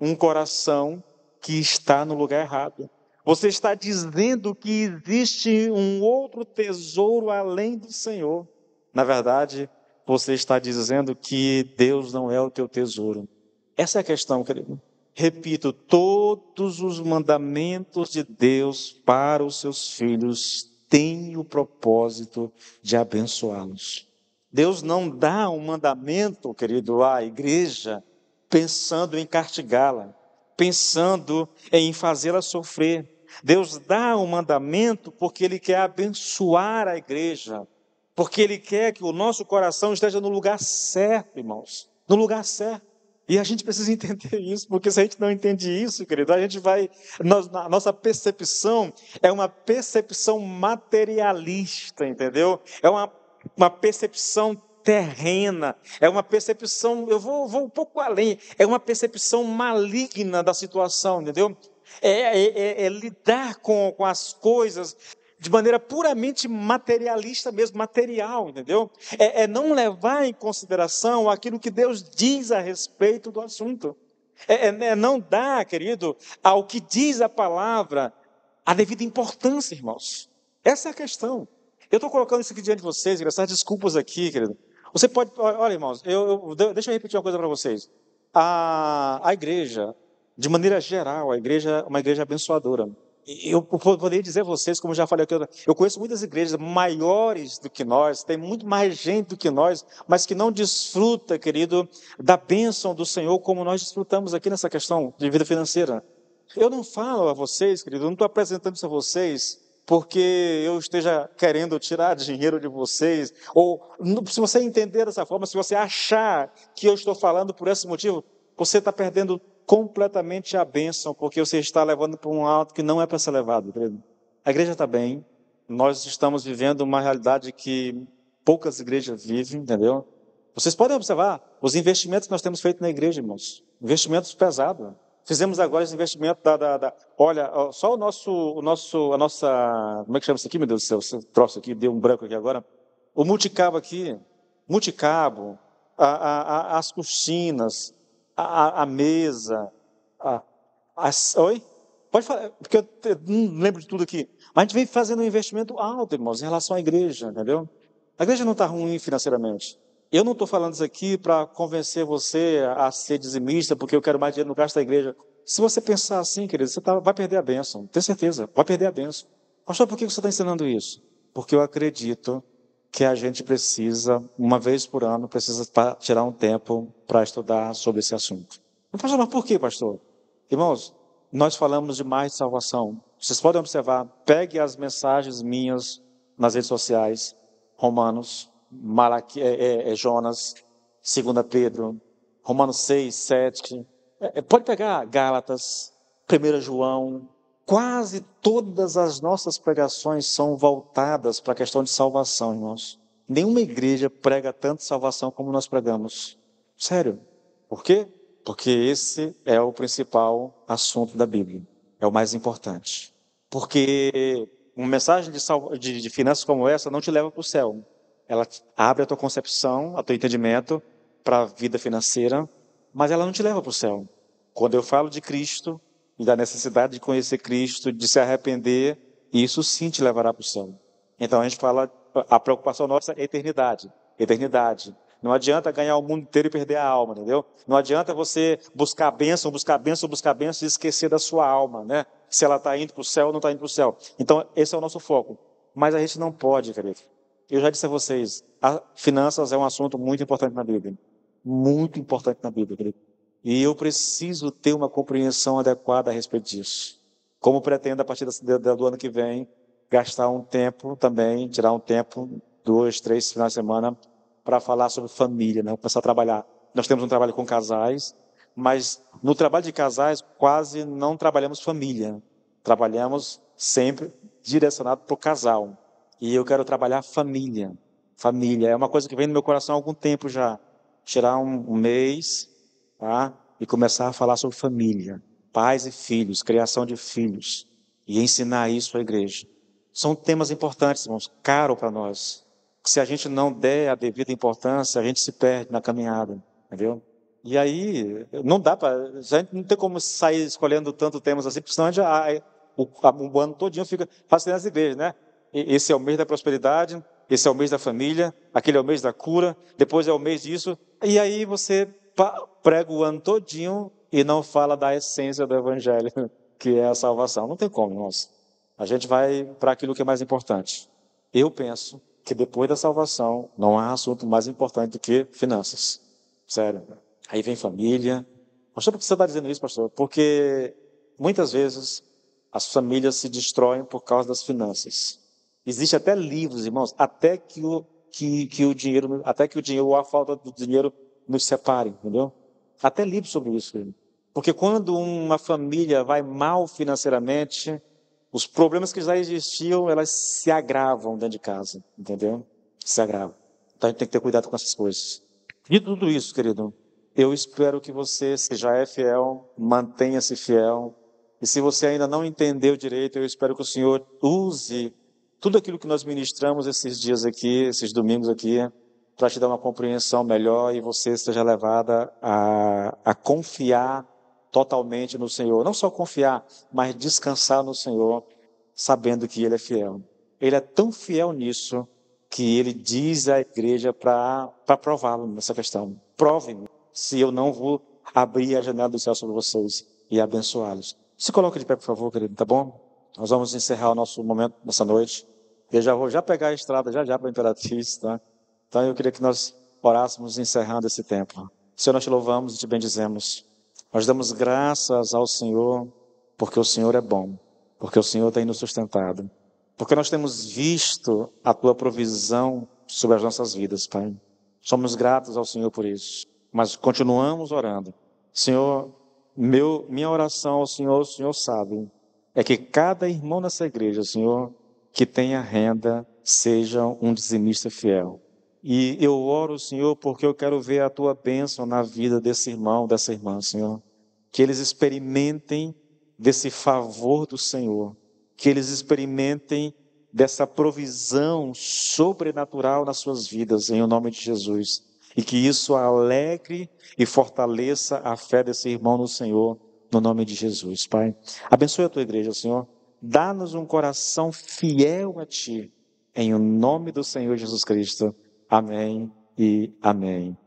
um coração que está no lugar errado. Você está dizendo que existe um outro tesouro além do Senhor. Na verdade, você está dizendo que Deus não é o teu tesouro. Essa é a questão, querido. Repito, todos os mandamentos de Deus para os seus filhos têm o propósito de abençoá-los. Deus não dá um mandamento, querido, à igreja pensando em castigá-la, pensando em fazê-la sofrer. Deus dá um mandamento porque Ele quer abençoar a igreja, porque Ele quer que o nosso coração esteja no lugar certo, irmãos, no lugar certo. E a gente precisa entender isso, porque se a gente não entende isso, querido, a gente vai, a nossa percepção é uma percepção materialista, entendeu? É uma percepção terrena, é uma percepção, eu vou um pouco além, é uma percepção maligna da situação, entendeu? É lidar com as coisas de maneira puramente materialista mesmo, material, entendeu? É não levar em consideração aquilo que Deus diz a respeito do assunto. É não dar, querido, ao que diz a palavra a devida importância, irmãos. Essa é a questão. Eu estou colocando isso aqui diante de vocês, essas desculpas aqui, querido. Você pode, olha, irmãos, deixa eu repetir uma coisa para vocês. A igreja, de maneira geral, a igreja é uma igreja abençoadora. Eu poderia dizer a vocês, como já falei aqui, eu conheço muitas igrejas maiores do que nós, tem muito mais gente do que nós, mas que não desfruta, querido, da bênção do Senhor como nós desfrutamos aqui nessa questão de vida financeira. Eu não falo a vocês, querido, eu não estou apresentando isso a vocês porque eu esteja querendo tirar dinheiro de vocês, ou se você entender dessa forma, se você achar que eu estou falando por esse motivo, você está perdendo completamente a bênção, porque você está levando para um alto que não é para ser levado, querido. A igreja está bem, nós estamos vivendo uma realidade que poucas igrejas vivem, entendeu? Vocês podem observar os investimentos que nós temos feito na igreja, irmãos, investimentos pesados. Fizemos agora esse investimento olha, só a nossa, como é que chama isso aqui, meu Deus do céu, esse troço aqui, deu um branco aqui agora. O multicabo aqui, as cortinas, a mesa, oi? Pode falar, porque eu não lembro de tudo aqui. Mas a gente vem fazendo um investimento alto, irmãos, em relação à igreja, entendeu? A igreja não está ruim financeiramente. Eu não estou falando isso aqui para convencer você a ser dizimista, porque eu quero mais dinheiro no gasto da igreja. Se você pensar assim, querido, você vai perder a bênção, tenho certeza, vai perder a bênção. Pastor, por que você está ensinando isso? Porque eu acredito que a gente precisa, uma vez por ano, precisa tirar um tempo para estudar sobre esse assunto. Pastor, mas por quê, pastor? Irmãos, nós falamos demais de salvação. Vocês podem observar, pegue as mensagens minhas nas redes sociais, Romanos, Jonas, 2 Pedro, Romanos 6, 7. Pode pegar Gálatas, 1 João. Quase todas as nossas pregações são voltadas para a questão de salvação, irmãos. Nenhuma igreja prega tanto salvação como nós pregamos. Sério. Por quê? Porque esse é o principal assunto da Bíblia. É o mais importante. Porque uma mensagem de finanças como essa não te leva para o céu. Ela abre a tua concepção, a teu entendimento para a vida financeira, mas ela não te leva para o céu. Quando eu falo de Cristo e da necessidade de conhecer Cristo, de se arrepender, isso sim te levará para o céu. Então a gente fala, a preocupação nossa é eternidade. Eternidade. Não adianta ganhar o mundo inteiro e perder a alma, entendeu? Não adianta você buscar bênção e esquecer da sua alma, né? Se ela está indo para o céu ou não está indo para o céu. Então, esse é o nosso foco. Mas a gente não pode, querido. Eu já disse a vocês, finanças é um assunto muito importante na Bíblia. Muito importante na Bíblia, querido. E eu preciso ter uma compreensão adequada a respeito disso. Como pretendo, a partir do ano que vem, gastar um tempo também, tirar um tempo, 2, 3 finais de semana, para falar sobre família, né? Começar a trabalhar. Nós temos um trabalho com casais, mas no trabalho de casais quase não trabalhamos família. Trabalhamos sempre direcionado para o casal. E eu quero trabalhar família. Família é uma coisa que vem no meu coração há algum tempo já. Tirar um mês, tá? E começar a falar sobre família, pais e filhos, criação de filhos, e ensinar isso à igreja. São temas importantes, irmãos, caro para nós. Se a gente não der a devida importância, a gente se perde na caminhada, entendeu? E aí, não dá para, a gente não tem como sair escolhendo tanto temas assim, porque senão o ano todinho fica fazendo as igrejas, né? Esse é o mês da prosperidade, esse é o mês da família, aquele é o mês da cura, depois é o mês disso, e aí você prega o ano todinho e não fala da essência do evangelho, que é a salvação. Não tem como, irmãos. A gente vai para aquilo que é mais importante. Eu penso que depois da salvação não há assunto mais importante do que finanças. Sério. Aí vem família. Pastor, por que você está dizendo isso, pastor? Porque muitas vezes as famílias se destroem por causa das finanças. Existe até livros, irmãos, até que o dinheiro ou a falta do dinheiro nos separe, entendeu? Até livros sobre isso. Porque quando uma família vai mal financeiramente, os problemas que já existiam, elas se agravam dentro de casa, entendeu? Se agravam. Então a gente tem que ter cuidado com essas coisas. Dito tudo isso, querido, eu espero que você, se já é fiel, mantenha-se fiel. E se você ainda não entendeu direito, eu espero que o Senhor use tudo aquilo que nós ministramos esses dias aqui, esses domingos aqui, para te dar uma compreensão melhor e você seja levada a confiar totalmente no Senhor. Não só confiar, mas descansar no Senhor, sabendo que Ele é fiel. Ele é tão fiel nisso que Ele diz à igreja para prová-lo nessa questão. Prove-me se eu não vou abrir a janela do céu sobre vocês e abençoá-los. Se coloque de pé, por favor, querido, tá bom? Nós vamos encerrar o nosso momento nessa noite. Eu já vou pegar a estrada já para a Imperatriz, tá? Então eu queria que nós orássemos encerrando esse tempo. Senhor, nós te louvamos e te bendizemos. Nós damos graças ao Senhor, porque o Senhor é bom, porque o Senhor tem nos sustentado, porque nós temos visto a tua provisão sobre as nossas vidas, Pai. Somos gratos ao Senhor por isso, mas continuamos orando. Senhor, minha oração ao Senhor, o Senhor sabe, é que cada irmão nessa igreja, Senhor, que tenha renda, seja um dizimista fiel. E eu oro, Senhor, porque eu quero ver a tua bênção na vida desse irmão, dessa irmã, Senhor. Que eles experimentem desse favor do Senhor. Que eles experimentem dessa provisão sobrenatural nas suas vidas, em nome de Jesus. E que isso alegre e fortaleça a fé desse irmão no Senhor, no nome de Jesus, Pai. Abençoe a tua igreja, Senhor. Dá-nos um coração fiel a Ti, em o nome do Senhor Jesus Cristo. Amém e amém.